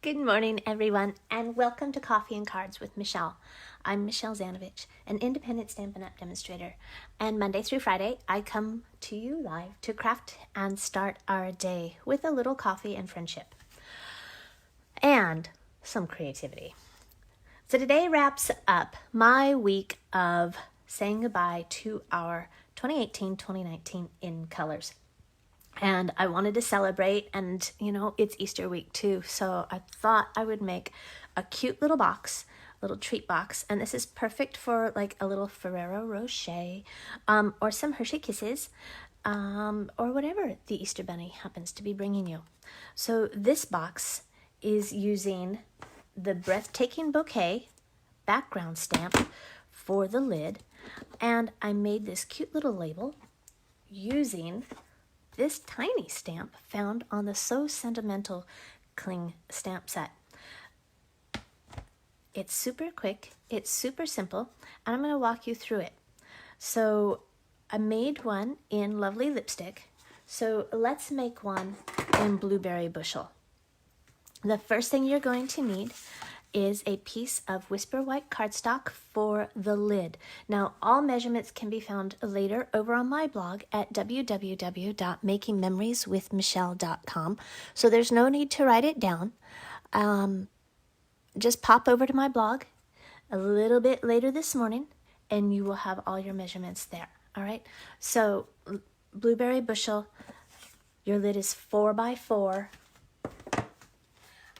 Good morning, everyone, and welcome to Coffee and Cards with Michelle. I'm Michelle Zanovich, an independent Stampin' Up! Demonstrator, and Monday through Friday, I come to you live to craft and start our day with a little coffee and friendship, and some creativity. So today wraps up my week of saying goodbye to our 2018-2019 in colors. And I wanted to celebrate, and it's Easter week too, so I thought I would make a cute little box, little treat box, and this is perfect for like a little Ferrero Rocher, or some Hershey Kisses, or whatever the Easter Bunny happens to be bringing you. So this box is using the Breathtaking Bouquet Background stamp for the lid, and I made this cute little label using this tiny stamp found on the So Sentimental Cling stamp set. It's super quick, it's super simple, and I'm going to walk you through it. So I made one in Lovely Lipstick, so let's make one in Blueberry Bushel. The first thing you're going to need is a piece of Whisper White cardstock for the lid. Now, all measurements can be found later over on my blog at www.makingmemorieswithmichelle.com. So there's no need to write it down. Just pop over to my blog a little bit later this morning and you will have all your measurements there. All right. So Blueberry Bushel, your lid is 4x4.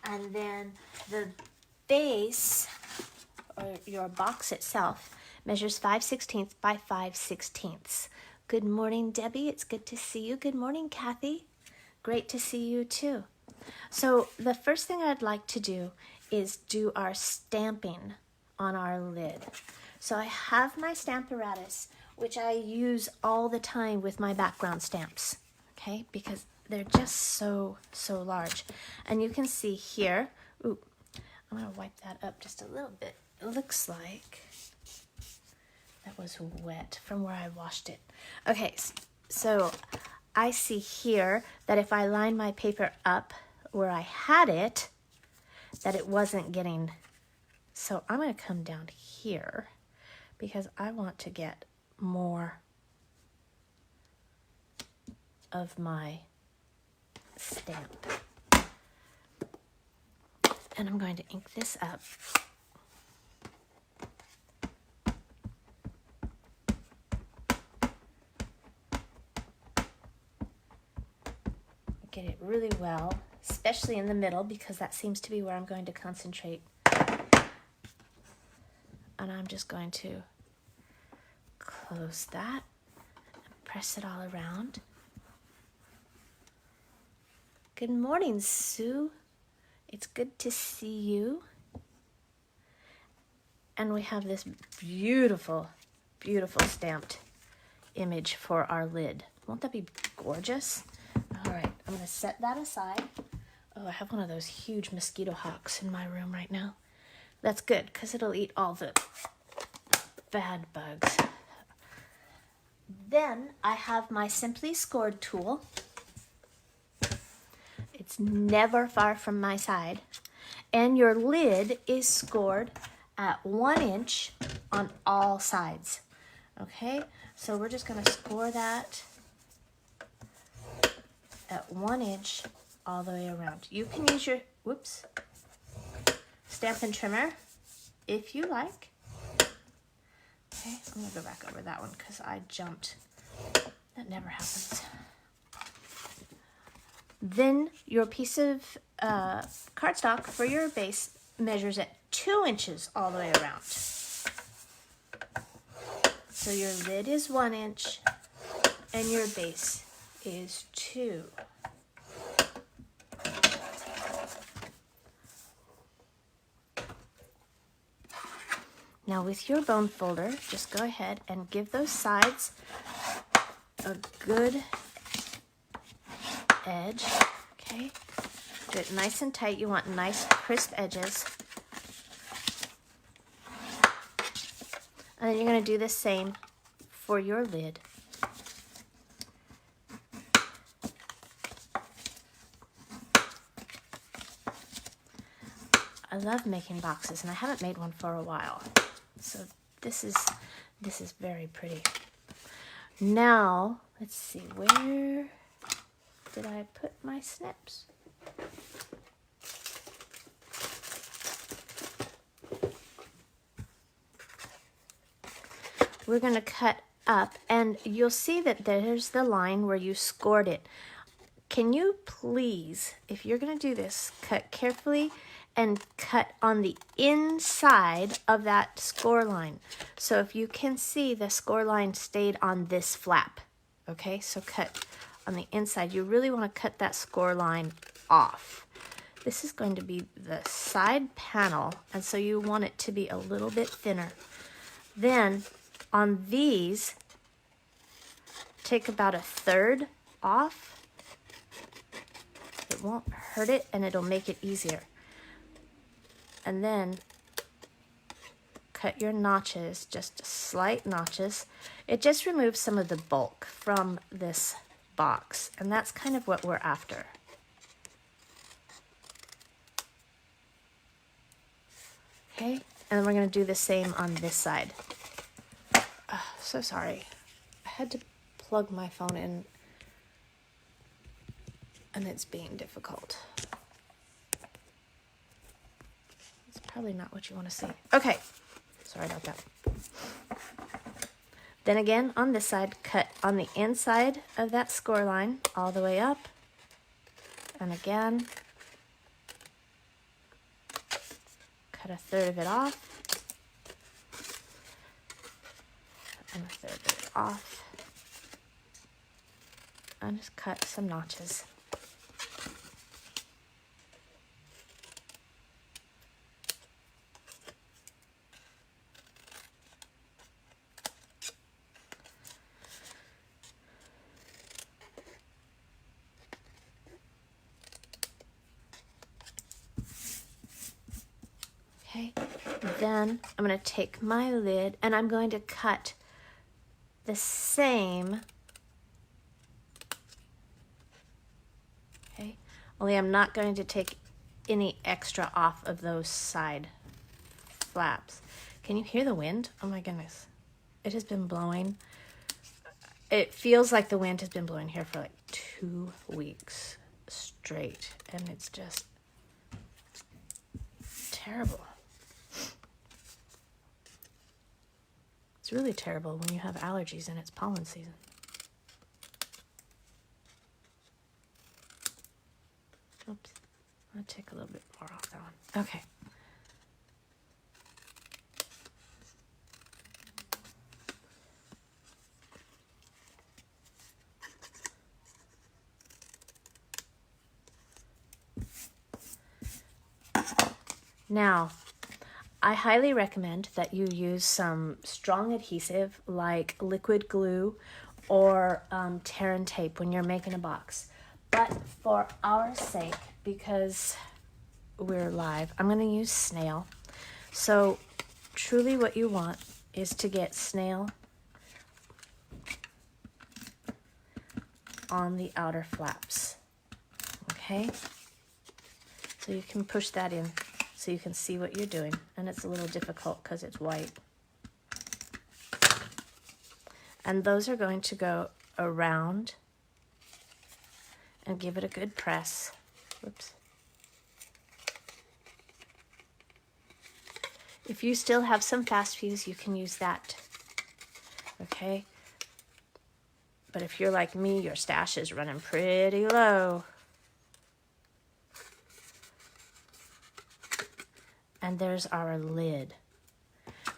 And then the base, or your box itself, measures 5/16 by 5/16. Good morning, Debbie. It's good to see you. Good morning, Kathy. Great to see you too. So the first thing I'd like to do is do our stamping on our lid. So I have my Stamparatus, which I use all the time with my background stamps, okay, because they're just so large. And you can see here, ooh, I'm going to wipe that up just a little bit. It looks like that was wet from where I washed it. Okay, so I see here that if I line my paper up where I had it, that it wasn't getting. So I'm going to come down here because I want to get more of my stamp. And I'm going to ink this up. Get it really well, especially in the middle, because that seems to be where I'm going to concentrate. And I'm just going to close that and press it all around. Good morning, Sue. It's good to see you. And we have this beautiful, beautiful stamped image for our lid. Won't that be gorgeous? All right, I'm going to set that aside. Oh, I have one of those huge mosquito hawks in my room right now. That's good, because it'll eat all the bad bugs. Then I have my Simply Scored tool. It's never far from my side. And your lid is scored at 1 inch on all sides. Okay, so we're just going to score that at 1 inch all the way around. You can use your, Stampin' Trimmer if you like. Okay, I'm going to go back over that one because I jumped. That never happens. Then your piece of cardstock for your base measures at 2 inches all the way around. So your lid is 1 inch and your base is 2. Now with your bone folder, just go ahead and give those sides a good edge, okay? Do it nice and tight. You want nice crisp edges. And then you're going to do the same for your lid. I love making boxes, and I haven't made one for a while. So this is very pretty. Now, let's see, where did I put my snips? We're going to cut up, and you'll see that there's the line where you scored it. Can you please, if you're going to do this, cut carefully and cut on the inside of that score line. So if you can see, the score line stayed on this flap. Okay, so cut on the inside. You really want to cut that score line off. This is going to be the side panel, and so you want it to be a little bit thinner. Then on these, take about 1/3 off. It won't hurt it, and it'll make it easier. And then cut your notches, just slight notches. It just removes some of the bulk from this box, and that's kind of what we're after. Okay, and we're going to do the same on this side. So sorry. I had to plug my phone in, and it's being difficult. It's probably not what you want to see. Okay, sorry about that. Then again, on this side, cut on the inside of that score line all the way up. And again, cut 1/3 of it off. And 1/3 of it off. And just cut some notches. Okay, then I'm going to take my lid and I'm going to cut the same. Okay, only I'm not going to take any extra off of those side flaps. Can you hear the wind? Oh my goodness. It has been blowing. It feels like the wind has been blowing here for like 2 weeks straight, and it's just terrible. It's really terrible when you have allergies and it's pollen season. Oops, I'll take a little bit more off that one. Okay. Now, I highly recommend that you use some strong adhesive like liquid glue or tear and tape when you're making a box. But for our sake, because we're live, I'm going to use snail. So truly what you want is to get snail on the outer flaps. Okay? So you can push that in so you can see what you're doing. And it's a little difficult because it's white. And those are going to go around and give it a good press. Whoops. If you still have some fast fuse, you can use that. Okay? But if you're like me, your stash is running pretty low. And there's our lid.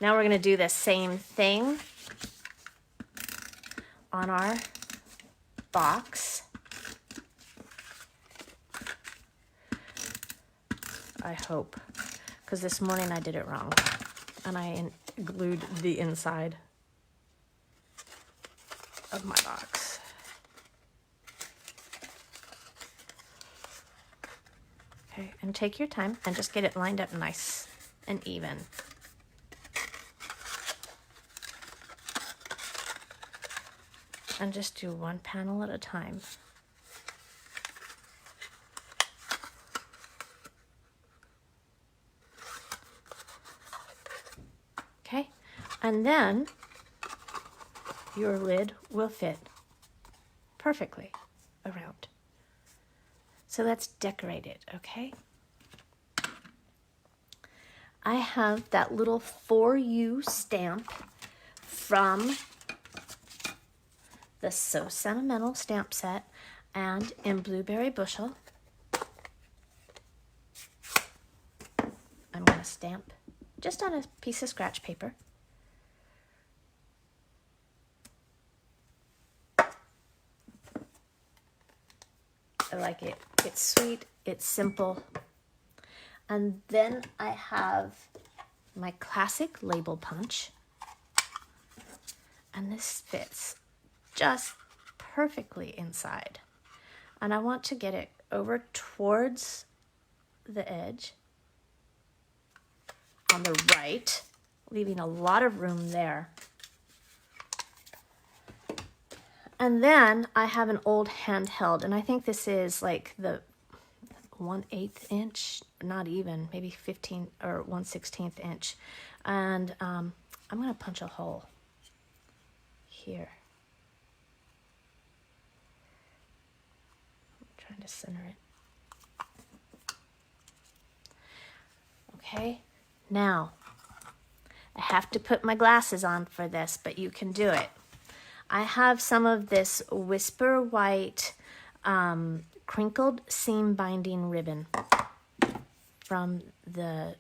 Now we're going to do the same thing on our box. I hope, because this morning I did it wrong and I glued the inside of my box. Okay, and take your time and just get it lined up nice and even. And just do one panel at a time. And then your lid will fit perfectly around. So let's decorate it, okay? I have that little For You stamp from the So Sentimental stamp set and in Blueberry Bushel. I'm going to stamp just on a piece of scratch paper. I like it. It's sweet, it's simple. And then I have my classic label punch. And this fits just perfectly inside. And I want to get it over towards the edge on the right, leaving a lot of room there. And then I have an old handheld, and I think this is like the 1/8 inch, not even, maybe 15 or 1/16 inch. And I'm gonna punch a hole here. I'm trying to center it. Okay, now I have to put my glasses on for this, but you can do it. I have some of this Whisper White crinkled seam binding ribbon from the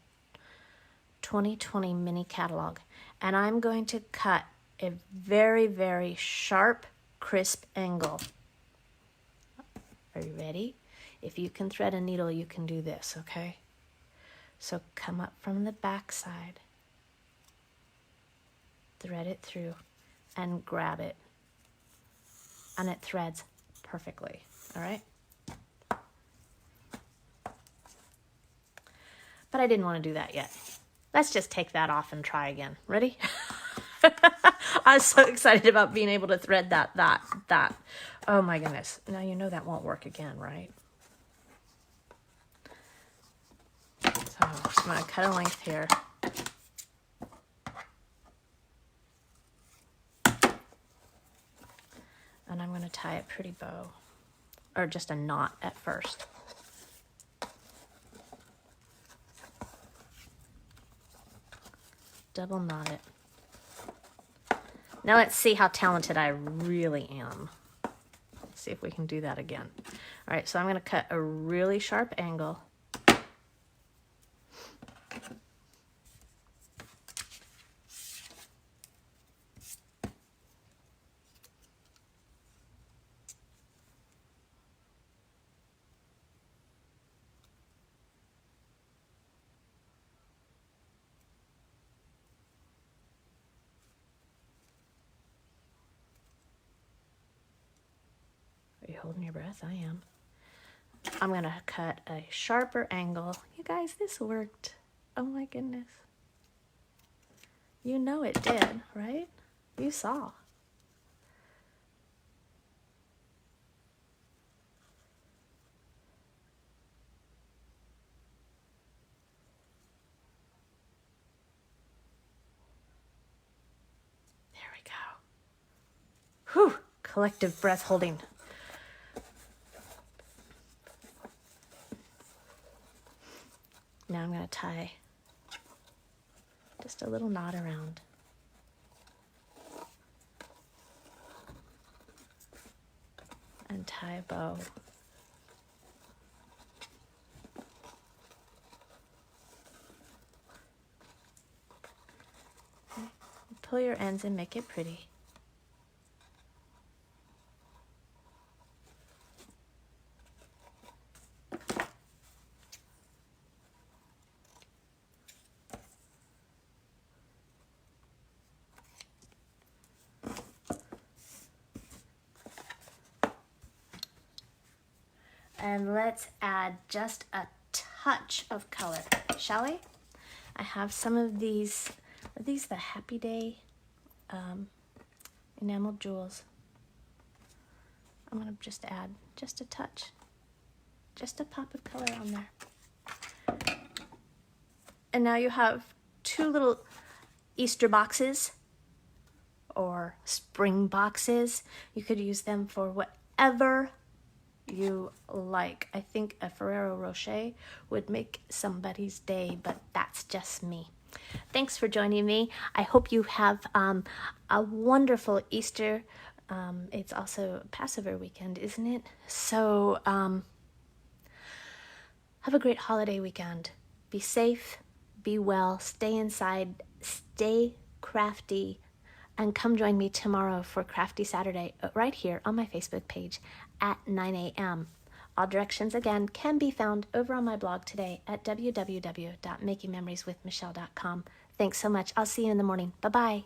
2020 mini catalog. And I'm going to cut a very, very sharp, crisp angle. Are you ready? If you can thread a needle, you can do this, okay? So come up from the back side, thread it through, and grab it. And it threads perfectly, all right? But I didn't want to do that yet. Let's just take that off and try again. Ready? I was so excited about being able to thread that. Oh my goodness. Now you know that won't work again, right? So I'm just going to cut a length here. And I'm going to tie a pretty bow, or just a knot at first. Double knot it. Now let's see how talented I really am. Let's see if we can do that again. All right, so I'm going to cut a really sharp angle. Are you holding your breath? I am. I'm going to cut a sharper angle. You guys, this worked. Oh my goodness. You know it did, right? You saw. There we go. Whew, collective breath holding. Now I'm going to tie just a little knot around. And tie a bow. Pull your ends and make it pretty. And let's add just a touch of color, shall we? I have some of these. Are these the Happy Day enameled jewels? I'm going to just add just a touch, just a pop of color on there. And now you have two little Easter boxes or spring boxes. You could use them for whatever you like. I think a Ferrero Rocher would make somebody's day, but that's just me. Thanks for joining me. I hope you have a wonderful Easter. It's also Passover weekend, isn't it? So have a great holiday weekend. Be safe, be well, stay inside, stay crafty, and come join me tomorrow for Crafty Saturday right here on my Facebook page at 9 a.m. All directions, again, can be found over on my blog today at www.makingmemorieswithmichelle.com. Thanks so much. I'll see you in the morning. Bye-bye.